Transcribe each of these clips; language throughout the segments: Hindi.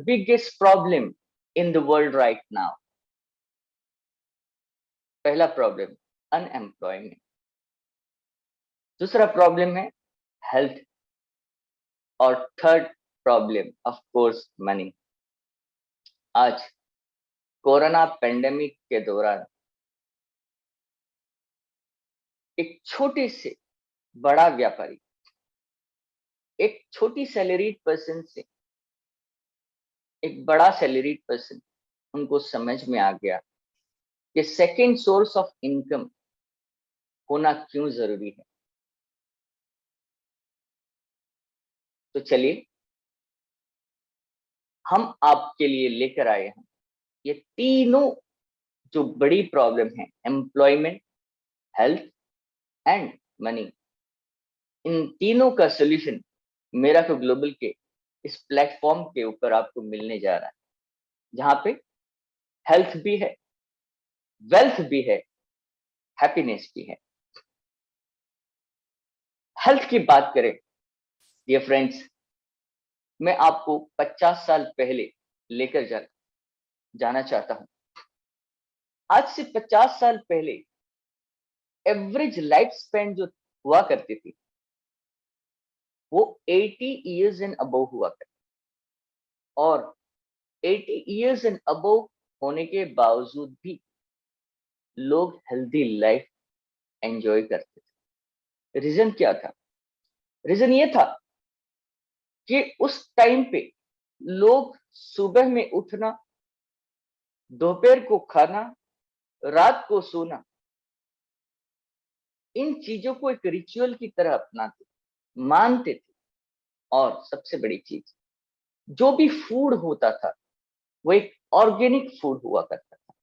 biggest problem in the world right now? पहला प्रॉब्लम अनएम्प्लॉयमेंट, दूसरा प्रॉब्लम है हेल्थ, और third problem of course money. आज कोरोना पेंडेमिक के दौरान एक छोटे से बड़ा व्यापारी, एक छोटी सैलरीड पर्सन से एक बड़ा सैलरीड पर्सन, उनको समझ में आ गया कि सेकेंड सोर्स ऑफ इनकम होना क्यों जरूरी है। तो चलिए हम आपके लिए लेकर आए हैं ये तीनों जो बड़ी प्रॉब्लम है, एम्प्लॉयमेंट, हेल्थ एंड मनी, इन तीनों का सोल्यूशन मिराकल ग्लोबल के इस प्लेटफॉर्म के ऊपर आपको मिलने जा रहा है, जहां पे हेल्थ भी है, वेल्थ भी है, हैप्पीनेस भी है। हेल्थ की बात करें डियर फ्रेंड्स, मैं आपको 50 साल पहले लेकर जाना चाहता हूं। आज से 50 साल पहले एवरेज लाइफ स्पैन जो हुआ करती थी वो 80 इयर्स एंड अबव हुआ करती, और 80 इयर्स एंड अबव होने के बावजूद भी लोग हेल्दी लाइफ एंजॉय करते थे। रीजन क्या था? रीजन ये था कि उस टाइम पे लोग सुबह में उठना, दोपहर को खाना, रात को सोना, इन चीजों को एक रिचुअल की तरह अपनाते, मानते थे। और सबसे बड़ी चीज, जो भी फूड होता था वो एक ऑर्गेनिक फूड हुआ करता था,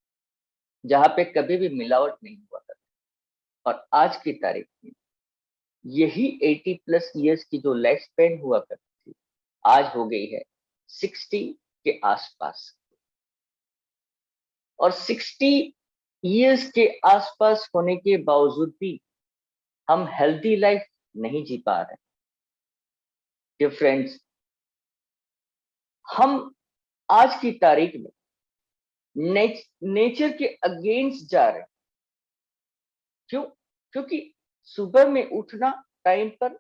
जहां पे कभी भी मिलावट नहीं हुआ करता। और आज की तारीख में यही 80 प्लस इयर्स की जो लाइफ स्पेन हुआ करती थी, आज हो गई है 60 के आसपास। और 60 इयर्स के आसपास होने के बावजूद भी हम हेल्दी लाइफ नहीं जी पा रहे। डियर फ्रेंड्स, हम आज की तारीख में नेचर के अगेंस्ट जा रहे हैं। क्यों? क्योंकि सुबह में उठना टाइम पर,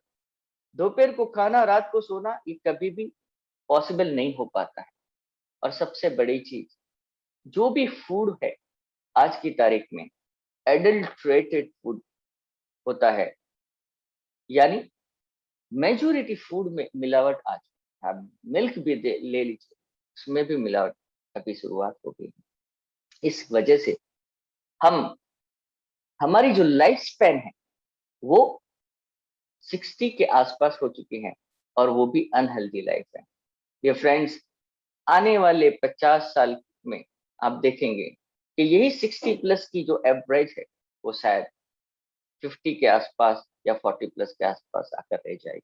दोपहर को खाना, रात को सोना, ये कभी भी पॉसिबल नहीं हो पाता है। और सबसे बड़ी चीज, जो भी फूड है आज की तारीख में एडल्ट्रेटेड फूड होता है, यानी मेजोरिटी फूड में मिलावट आ चुकी है। आप मिल्क भी ले लीजिए, उसमें भी मिलावट अभी शुरुआत हो गई है। इस वजह से हम हमारी जो लाइफ स्पैन है वो 60 के आसपास हो चुकी है, और वो भी अनहेल्दी लाइफ है। ये फ्रेंड्स, आने वाले 50 साल में आप देखेंगे कि यही 60 प्लस की जो एवरेज है वो शायद 50 के आसपास या 40 प्लस के आसपास आकर रह जाएगी।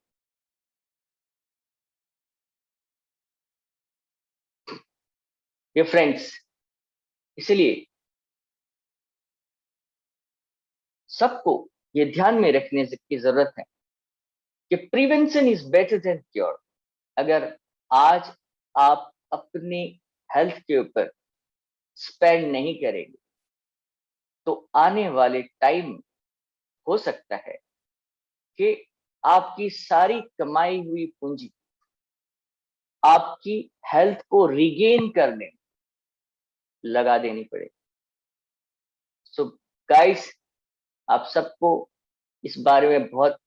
ये फ्रेंड्स, इसलिए सबको ये ध्यान में रखने की जरूरत है कि prevention is better than cure. अगर आज आप अपनी हेल्थ के ऊपर स्पेंड नहीं करेंगे तो आने वाले टाइम हो सकता है कि आपकी सारी कमाई हुई पूंजी आपकी हेल्थ को रिगेन करने लगा देनी पड़े। सो गाइस, आप सबको इस बारे में बहुत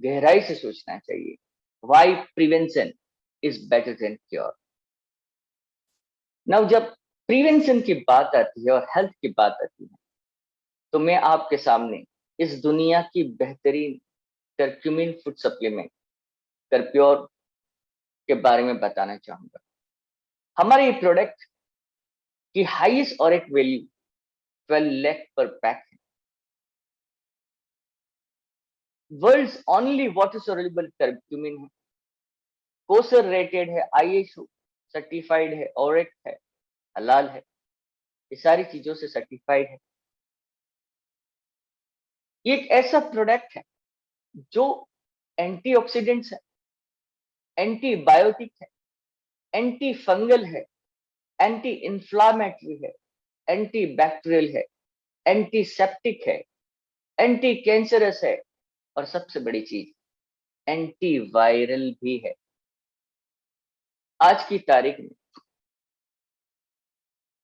गहराई से सोचना चाहिए। Why prevention is better than cure. Now जब प्रिवेंशन की बात आती है और हेल्थ की बात आती है, तो मैं आपके सामने इस दुनिया की बेहतरीन करक्यूमिन फूड सप्लीमेंट करप्योर के बारे में बताना चाहूंगा। हमारे ये प्रोडक्ट की हाईएस्ट ऑरिक वैल्यू 12 लाख पर पैक है। World's only water soluble curcumin है, कोसर रेटेड है, आईएसओ सर्टिफाइड है, ऑरिक है, हलाल है, ये सारी चीजों से सर्टिफाइड है। ये एक ऐसा प्रोडक्ट है जो एंटीऑक्सीडेंट्स है, एंटीबायोटिक है, एंटी फंगल है, एंटी इंफ्लामेटरी है, एंटी बैक्टीरियल है, एंटीसेप्टिक है, एंटी कैंसरस है, और सबसे बड़ी चीज एंटी वायरल भी है। आज की तारीख में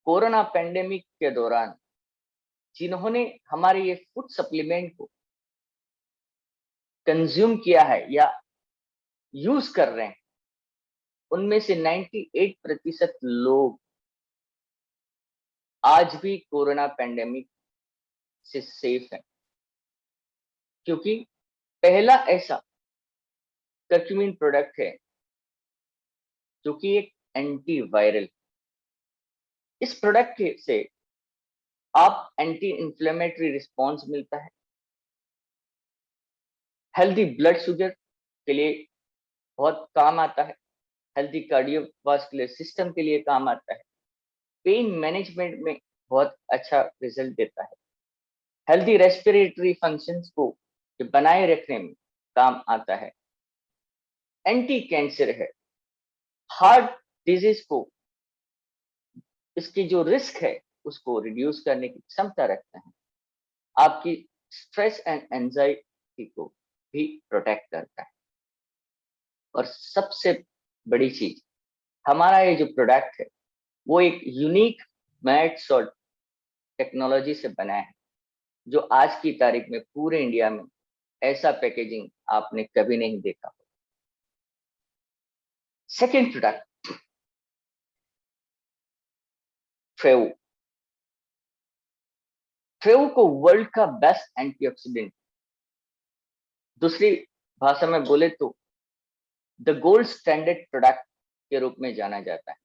कोरोना पेंडेमिक के दौरान जिन्होंने हमारे ये फूड सप्लीमेंट को कंज्यूम किया है या यूज कर रहे हैं, उनमें से 98% लोग आज भी कोरोना पेंडेमिक से सेफ हैं, क्योंकि पहला ऐसा कर्क्यूमिन प्रोडक्ट है जो कि एक एंटी वायरल। इस प्रोडक्ट से आप एंटी इंफ्लेमेटरी रिस्पॉन्स मिलता है, हेल्दी ब्लड शुगर के लिए बहुत काम आता है, हेल्दी कार्डियोवास्कुलर सिस्टम के लिए काम आता है, पेन मैनेजमेंट में बहुत अच्छा रिजल्ट देता है, हेल्दी रेस्पिरेटरी फंक्शंस को बनाए रखने में काम आता है, एंटी कैंसर है, हार्ट डिजीज को इसकी जो रिस्क है उसको रिड्यूस करने की क्षमता रखता है, आपकी स्ट्रेस एंड एंजाइटी को भी प्रोटेक्ट करता है। और सबसे बड़ी चीज, हमारा ये जो प्रोडक्ट है वो एक यूनिक मैथ्स और टेक्नोलॉजी से बना है, जो आज की तारीख में पूरे इंडिया में ऐसा पैकेजिंग आपने कभी नहीं देखा। Second product Trevor. ट्रेवो को वर्ल्ड का बेस्ट एंटीऑक्सीडेंट, दूसरी भाषा में बोले तो द गोल्ड स्टैंडर्ड प्रोडक्ट के रूप में जाना जाता है।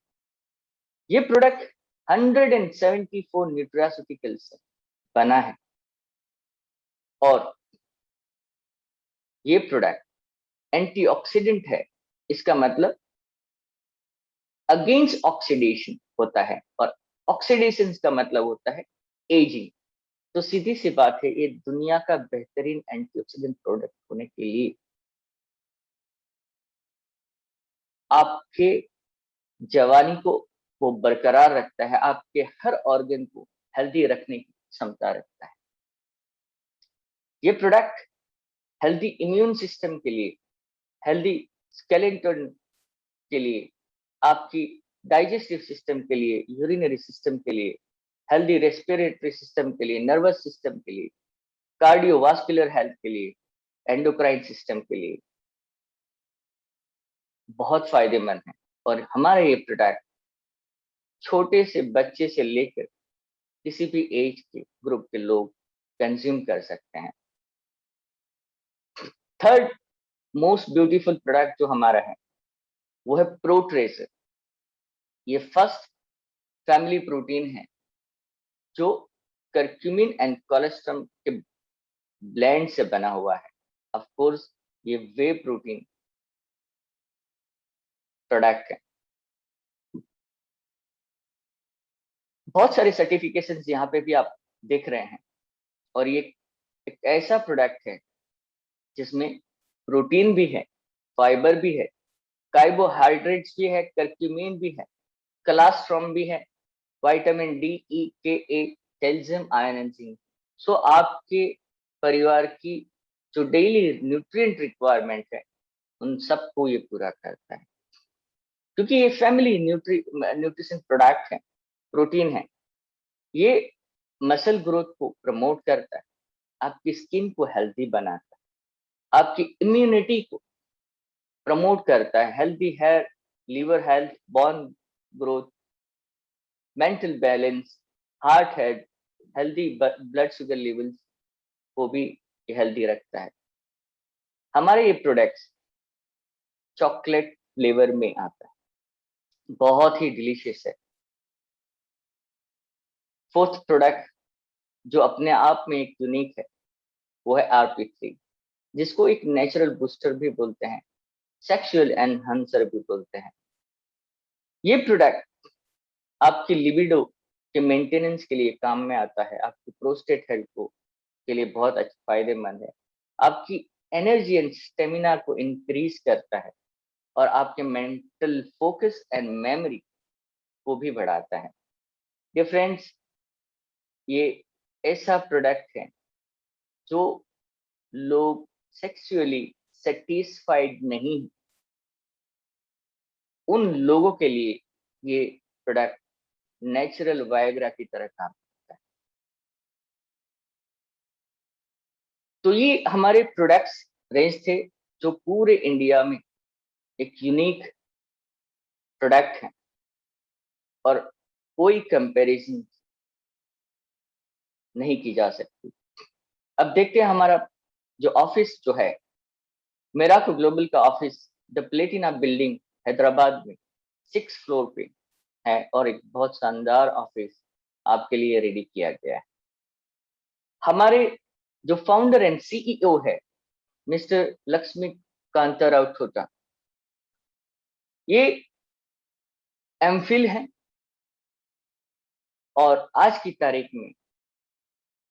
ये प्रोडक्ट 174 न्यूट्रास्यूटिकल्स से बना है, और ये प्रोडक्ट एंटीऑक्सीडेंट है। इसका मतलब अगेंस्ट ऑक्सीडेशन होता है, और ऑक्सीडेशन का मतलब होता है एजिंग। तो सीधी सी बात है, ये दुनिया का बेहतरीन एंटीऑक्सीडेंट प्रोडक्ट होने के लिए आपके जवानी को वो बरकरार रखता है, आपके हर ऑर्गन को हेल्दी रखने की क्षमता रखता है। ये प्रोडक्ट हेल्दी इम्यून सिस्टम के लिए, हेल्दी स्केलेटन के लिए, आपकी डाइजेस्टिव सिस्टम के लिए, यूरिनरी सिस्टम के लिए, हेल्दी रेस्पिरेटरी सिस्टम के लिए, नर्वस सिस्टम के लिए, कार्डियोवास्कुलर हेल्थ के लिए, एंडोक्राइन सिस्टम के लिए बहुत फायदेमंद है। और हमारा ये प्रोडक्ट छोटे से बच्चे से लेकर किसी भी एज के ग्रुप के लोग कंज्यूम कर सकते हैं। थर्ड मोस्ट ब्यूटीफुल प्रोडक्ट जो हमारा है वो है प्रोट्रेसर। ये फर्स्ट फैमिली प्रोटीन है जो करक्यूमिन एंड कोलेस्ट्रम के ब्लेंड से बना हुआ है। ऑफ कोर्स ये वे प्रोटीन प्रोडक्ट है। बहुत सारे सर्टिफिकेशंस यहाँ पे भी आप देख रहे हैं, और ये एक ऐसा प्रोडक्ट है जिसमें प्रोटीन भी है, फाइबर भी है, कार्बोहाइड्रेट्स भी है, करक्यूमिन भी है, कोलेस्ट्रॉम भी है, विटामिन डी, ई, के, ए, कैल्शियम, आयरन एंड जिंक। सो आपके परिवार की जो डेली न्यूट्रिएंट रिक्वायरमेंट है उन सबको ये पूरा करता है, क्योंकि ये फैमिली न्यूट्रिशन प्रोडक्ट है, प्रोटीन है। ये मसल ग्रोथ को प्रमोट करता है, आपकी स्किन को हेल्दी बनाता है, आपकी इम्यूनिटी को प्रमोट करता है, healthy hair, liver health, bone growth, mental balance, heart health, healthy blood sugar levels को भी हेल्दी रखता है। हमारे ये प्रोडक्ट्स चॉकलेट फ्लेवर में आता है, बहुत ही डिलीशियस है। फोर्थ प्रोडक्ट जो अपने आप में एक यूनिक है वो है RP3, जिसको एक नेचुरल बूस्टर भी बोलते हैं, सेक्सुअल एनहांसर भी बोलते हैं। ये प्रोडक्ट आपकी लिबिडो के मेंटेनेंस के लिए काम में आता है, आपकी प्रोस्टेट हेल्थ को के लिए बहुत अच्छा फायदेमंद है, आपकी एनर्जी एंड स्टेमिना को इंक्रीज करता है, और आपके मेंटल फोकस एंड मेमोरी को भी बढ़ाता है। डियर फ्रेंड्स, ये ऐसा प्रोडक्ट है जो लोग सेक्सुअली सेटिस्फाइड नहीं, उन लोगों के लिए ये प्रोडक्ट नेचुरल वायग्रा की तरह काम करता है। तो ये हमारे प्रोडक्ट्स रेंज थे जो पूरे इंडिया में एक यूनिक प्रोडक्ट है और कोई कंपैरिजन नहीं की जा सकती। अब देखते हैं हमारा जो ऑफिस जो है, मेराको ग्लोबल का office the Platina building Hyderabad में 6th फ्लोर पे है और एक बहुत शानदार ऑफिस आपके लिए रेडी किया गया है। हमारे जो फाउंडर एंड सीईओ है मिस्टर लक्ष्मी कांता राव ठोटा, ये एमफिल है और आज की तारीख में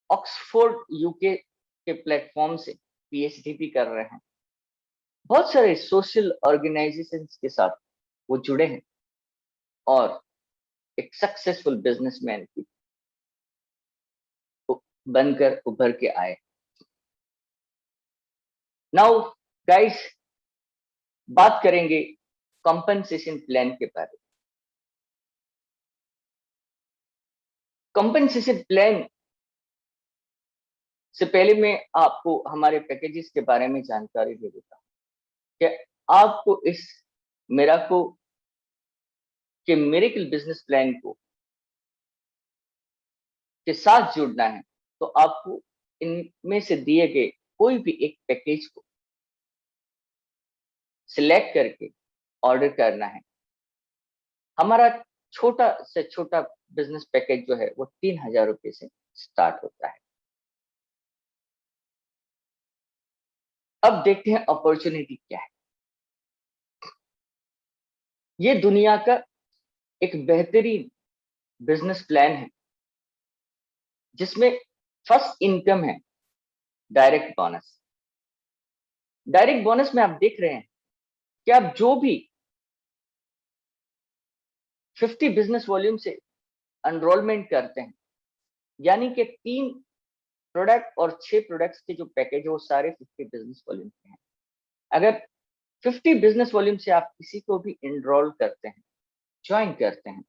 ऑक्सफोर्ड यूके के प्लेटफॉर्म से पीएचडी भी कर रहे हैं। बहुत सारे सोशल ऑर्गेनाइजेशंस के साथ वो जुड़े हैं और एक सक्सेसफुल बिजनेसमैन की बनकर उभर के आए। नाउ गाइस, बात करेंगे कॉम्पनसेशन प्लान के बारे में। कॉम्पनसेशन प्लान से पहले मैं आपको हमारे पैकेजेस के बारे में जानकारी दे देता हूँ कि आपको इस मेराको के मिरेकल बिजनेस प्लान को के साथ जुड़ना है तो आपको इनमें से दिए गए कोई भी एक पैकेज को सिलेक्ट करके ऑर्डर करना है। हमारा छोटा से छोटा बिजनेस पैकेज जो है वो 3000 रुपये से स्टार्ट होता है। अब देखते हैं अपॉर्चुनिटी क्या है। ये दुनिया का एक बेहतरीन बिजनेस प्लान है जिसमें फर्स्ट इनकम है डायरेक्ट बोनस। डायरेक्ट बोनस में आप देख रहे हैं कि आप जो भी 50 बिजनेस वॉल्यूम से एनरोलमेंट करते हैं, यानी कि 3 प्रोडक्ट और 6 प्रोडक्ट्स के जो पैकेज है वो सारे 50 बिजनेस वॉल्यूम के हैं। अगर 50 बिजनेस वॉल्यूम से आप किसी को भी एनरोल करते हैं, ज्वाइन करते हैं,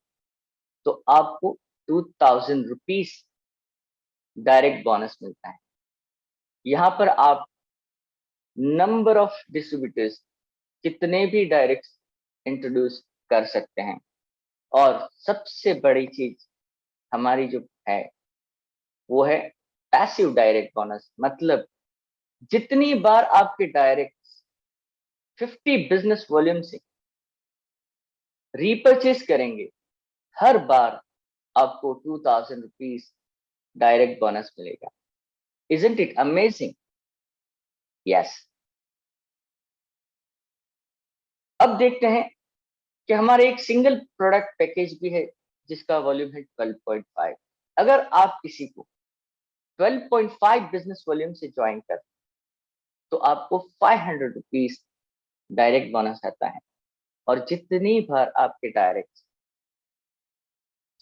तो आपको 2000 रुपीज डायरेक्ट बोनस मिलता है। यहाँ पर आप नंबर ऑफ डिस्ट्रीब्यूटर्स कितने भी डायरेक्ट इंट्रोड्यूस कर सकते हैं और सबसे बड़ी चीज हमारी जो है वो है पैसिव डायरेक्ट बोनस। मतलब जितनी बार आपके डायरेक्ट 50 बिजनेस वॉल्यूम से रीपर्चेस करेंगे, हर बार आपको 2000 रुपीज डायरेक्ट बोनस मिलेगा। Isn't it amazing? Yes. अब देखते हैं कि हमारे एक सिंगल प्रोडक्ट पैकेज भी है जिसका वॉल्यूम है 12.5। अगर आप किसी को 12.5 बिजनेस वॉल्यूम से ज्वाइन कर तो आपको 500 रुपीज डायरेक्ट बोनस आता है और जितनी बार आपके डायरेक्ट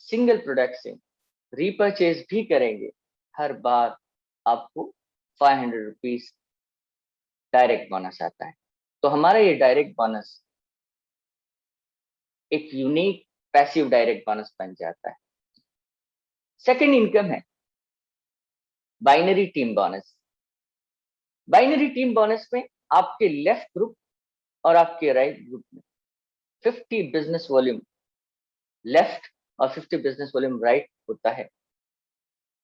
सिंगल प्रोडक्ट से रीपर्चेज भी करेंगे, हर बार आपको 500 रुपीज डायरेक्ट बोनस आता है। तो हमारा ये डायरेक्ट बोनस एक यूनिक पैसिव डायरेक्ट बोनस बन जाता है। सेकंड इनकम है binary team bonus. Binary team bonus में आपके लेफ्ट ग्रुप और आपके राइट ग्रुप में 50 बिजनेस वॉल्यूम लेफ्ट और 50 बिजनेस वॉल्यूम राइट होता है,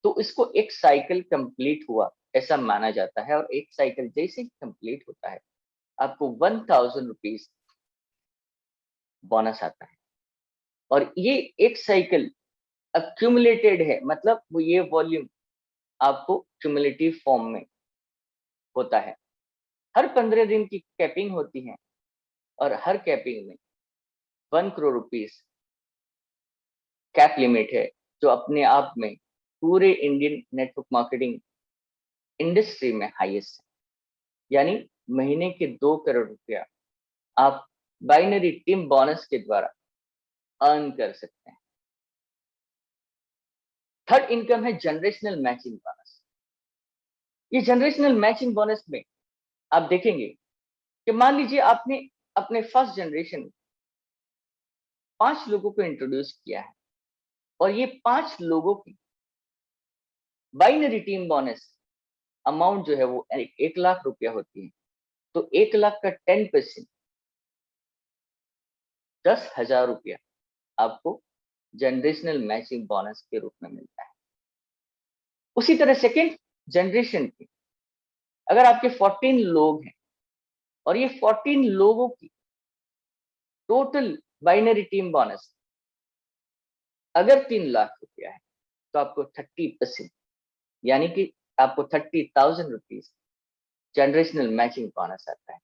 तो इसको एक साइकिल कंप्लीट हुआ ऐसा माना जाता है और एक साइकिल जैसे ही कंप्लीट होता है आपको 1000 रुपीज बोनस आता है और ये एक साइकिल अक्यूमुलेटेड है। मतलब वो ये वॉल्यूम आपको क्यूमुलेटिव फॉर्म में होता है। हर 15 दिन की कैपिंग होती है और हर कैपिंग में 1 करोड़ रुपीस कैप लिमिट है, जो अपने आप में पूरे इंडियन नेटवर्क मार्केटिंग इंडस्ट्री में हाईएस्ट है। यानी महीने के 2 करोड़ रुपया आप बाइनरी टीम बोनस के द्वारा अर्न कर सकते हैं। थर्ड इनकम है जनरेशनल मैचिंग बोनस। ये जनरेशनल मैचिंग बोनस में आप देखेंगे कि मान लीजिए आपने अपने फर्स्ट जनरेशन में 5 लोगों को इंट्रोड्यूस किया है और ये 5 लोगों की बाइनरी टीम बोनस अमाउंट जो है वो 1 लाख रुपया होती है। तो 1 लाख का 10%, 10,000 रुपया आपको जनरेशनल मैचिंग बोनस के रूप में मिलता है। उसी तरह सेकेंड जनरेशन के अगर आपके 14 लोग हैं और ये 14 लोगों की टोटल बाइनरी टीम बोनस अगर 3 लाख रुपया है तो आपको 30%, यानी कि आपको 30,000 रुपीज जनरेशनल मैचिंग बोनस आता है।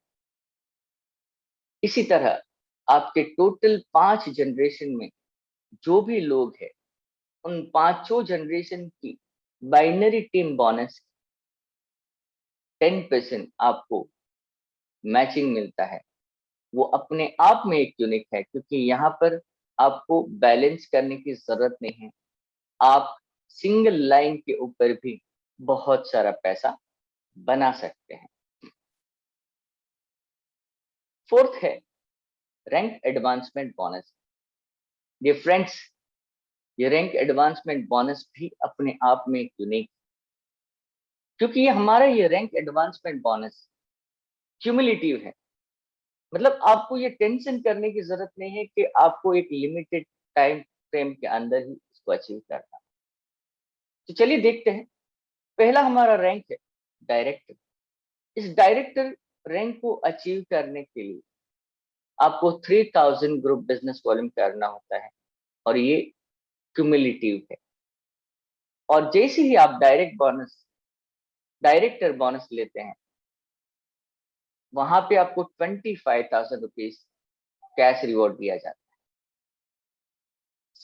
इसी तरह आपके टोटल 5 जनरेशन में जो भी लोग हैं उन 5 जनरेशन की बाइनरी टीम बोनस 10% आपको मैचिंग मिलता है। वो अपने आप में एक यूनिक है, क्योंकि यहाँ पर आपको बैलेंस करने की जरूरत नहीं है। आप सिंगल लाइन के ऊपर भी बहुत सारा पैसा बना सकते हैं। फोर्थ है रैंक एडवांसमेंट बोनस। ये फ्रेंड्स, ये रैंक एडवांसमेंट बोनस भी अपने आप में एक यूनिक, क्योंकि ये हमारा ये रैंक एडवांसमेंट बोनस क्यूमुलेटिव है। मतलब आपको ये टेंशन करने की जरूरत नहीं है कि आपको एक लिमिटेड टाइम फ्रेम के अंदर ही इसको अचीव करना। तो चलिए देखते हैं। पहला हमारा रैंक है डायरेक्टर। इस डायरेक्टर रैंक को अचीव करने के लिए आपको 3000 ग्रुप बिजनेस वॉल्यूम करना होता है और ये क्यूमुलेटिव है। और जैसे ही आप डायरेक्टर बोनस लेते हैं, वहां पे आपको 25,000 रुपीज कैश रिवॉर्ड दिया जाता है।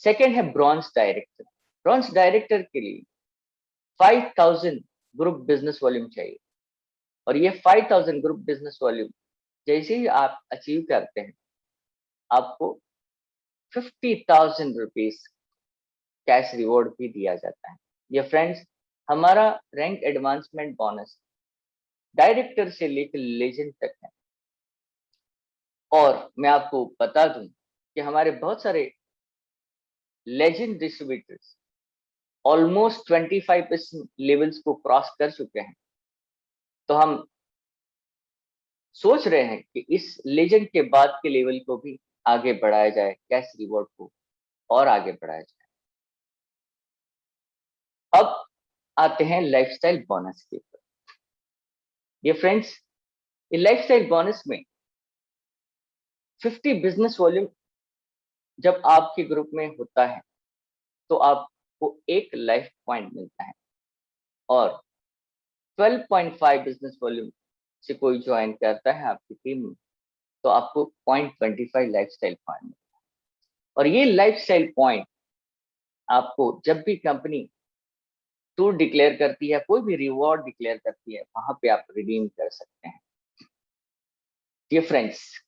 सेकेंड है ब्रॉन्ज डायरेक्टर। ब्रॉन्ज डायरेक्टर के लिए 5,000 ग्रुप बिजनेस वॉल्यूम चाहिए और ये 5,000 ग्रुप बिजनेस वॉल्यूम जैसे ही आप अचीव करते हैं, आपको 50,000 रुपीज कैश रिवॉर्ड भी दिया जाता है। ये फ्रेंड्स हमारा रैंक एडवांसमेंट बोनस डायरेक्टर से लेकर लेजेंड तक है। और मैं आपको बता दूं कि हमारे बहुत सारे लेजेंड डिस्ट्रीब्यूटर्स ऑलमोस्ट 25% लेवल्स को क्रॉस कर चुके हैं। तो हम सोच रहे हैं कि इस लेजेंड के बाद के लेवल को भी आगे बढ़ाया जाए, कैश रिवॉर्ड को और आगे बढ़ाया जाए। अब आते हैं लाइफस्टाइल बोनस के ऊपर। ये फ्रेंड्स, ये लाइफस्टाइल बोनस में 50 बिजनेस वॉल्यूम जब आपके ग्रुप में होता है तो आपको 1 लाइफ पॉइंट मिलता है और 12.5 बिजनेस वॉल्यूम से कोई ज्वाइन करता है आपकी टीम में तो आपको 0.25 लाइफस्टाइल पॉइंट मिलता है। और ये लाइफस्टाइल पॉइंट आपको जब भी कंपनी टूर डिक्लेयर करती है, कोई भी रिवॉर्ड डिक्लेयर करती है, वहां पे आप रिडीम कर सकते हैं। ये फ्रेंड्स,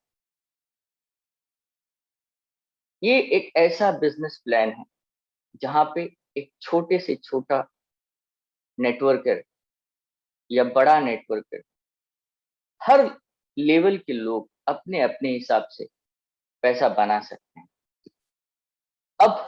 ये एक ऐसा बिजनेस प्लान है जहां पे एक छोटे से छोटा नेटवर्कर या बड़ा नेटवर्कर, हर लेवल के लोग अपने अपने हिसाब से पैसा बना सकते हैं। अब